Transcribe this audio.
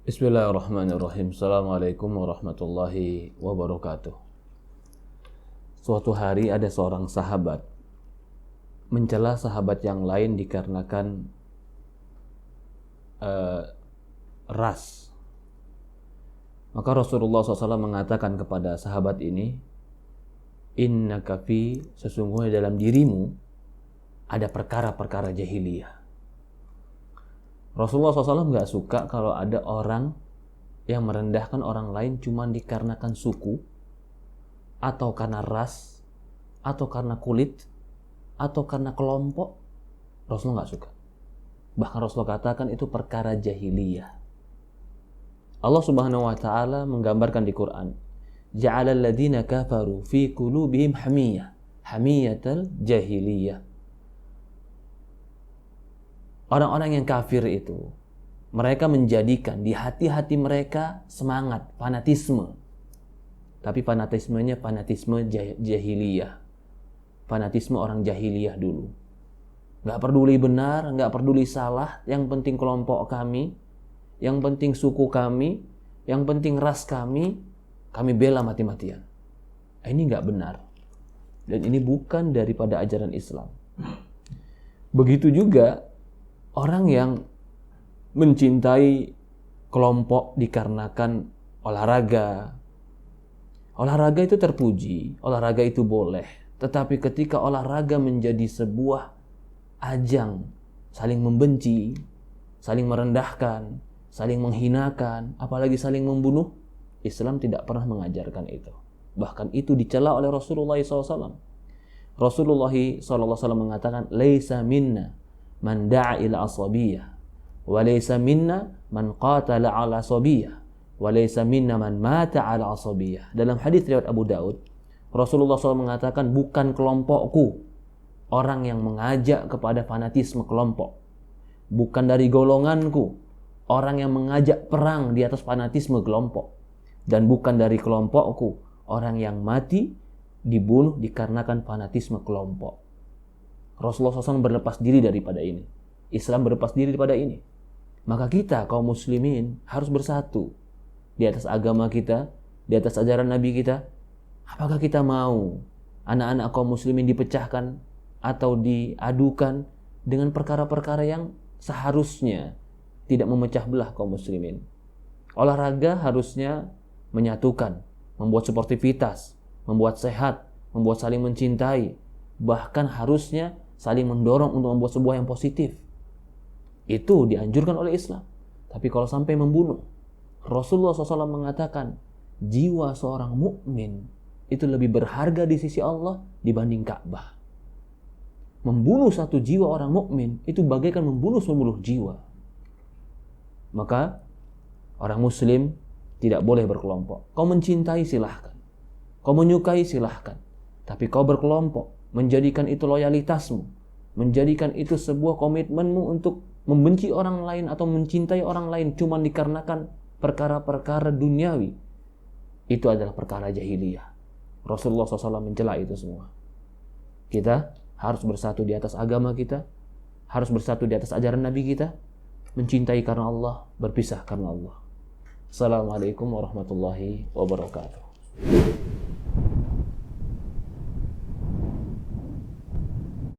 Bismillahirrahmanirrahim. Assalamualaikum warahmatullahi wabarakatuh. Suatu hari ada seorang sahabat mencela sahabat yang lain dikarenakan ras. Maka Rasulullah SAW mengatakan kepada sahabat ini, innaka fi, sesungguhnya dalam dirimu ada perkara-perkara jahiliyah. Rasulullah SAW gak suka kalau ada orang yang merendahkan orang lain cuma dikarenakan suku, atau karena ras, atau karena kulit, atau karena kelompok. Rasulullah gak suka. Bahkan Rasulullah katakan itu perkara jahiliyah. Allah Subhanahu wa ta'ala menggambarkan di Quran, ja'alal ladina kafaru fi qulubihim hamiyah, hamiyatal jahiliyah. Orang-orang yang kafir itu, mereka menjadikan di hati-hati mereka semangat, fanatisme. Tapi fanatismenya fanatisme jahiliyah. Fanatisme orang jahiliyah dulu. Gak peduli benar, gak peduli salah, yang penting kelompok kami, yang penting suku kami, yang penting ras kami bela mati-matian. Ini gak benar. Dan ini bukan daripada ajaran Islam. Begitu juga orang yang mencintai kelompok dikarenakan olahraga. Olahraga itu terpuji, olahraga itu boleh. Tetapi ketika olahraga menjadi sebuah ajang saling membenci, saling merendahkan, saling menghinakan, apalagi saling membunuh, Islam tidak pernah mengajarkan itu. Bahkan itu dicela oleh Rasulullah SAW. Rasulullah SAW mengatakan, laisa minna man da'a ila asabiyah, wa laysa minna man qatala ala asabiyah, wa laysa minna man mata ala asabiyah. Dalam hadis riwayat Abu Daud, Rasulullah SAW mengatakan, bukan kelompokku orang yang mengajak kepada fanatisme kelompok, bukan dari golonganku orang yang mengajak perang di atas fanatisme kelompok, dan bukan dari kelompokku orang yang mati dibunuh dikarenakan fanatisme kelompok. Rasulullah SAW berlepas diri daripada ini. Islam berlepas diri daripada ini. Maka kita kaum muslimin harus bersatu di atas agama kita, di atas ajaran Nabi kita. Apakah kita mau anak-anak kaum muslimin dipecahkan atau diadukan dengan perkara-perkara yang seharusnya tidak memecah belah kaum muslimin? Olahraga harusnya menyatukan, membuat sportivitas, membuat sehat, membuat saling mencintai, bahkan harusnya saling mendorong untuk membuat sebuah yang positif. Itu dianjurkan oleh Islam. Tapi kalau sampai membunuh, Rasulullah SAW mengatakan jiwa seorang mukmin itu lebih berharga di sisi Allah dibanding Ka'bah. Membunuh satu jiwa orang mukmin itu bagaikan membunuh 10 jiwa. Maka orang muslim tidak boleh berkelompok. Kau mencintai silahkan, kau menyukai silahkan, tapi kau berkelompok, menjadikan itu loyalitasmu, menjadikan itu sebuah komitmenmu untuk membenci orang lain atau mencintai orang lain cuma dikarenakan perkara-perkara duniawi, itu adalah perkara jahiliyah. Rasulullah SAW mencela itu semua. Kita harus bersatu di atas agama kita, harus bersatu di atas ajaran Nabi kita, mencintai karena Allah, berpisah karena Allah. Assalamualaikum warahmatullahi wabarakatuh.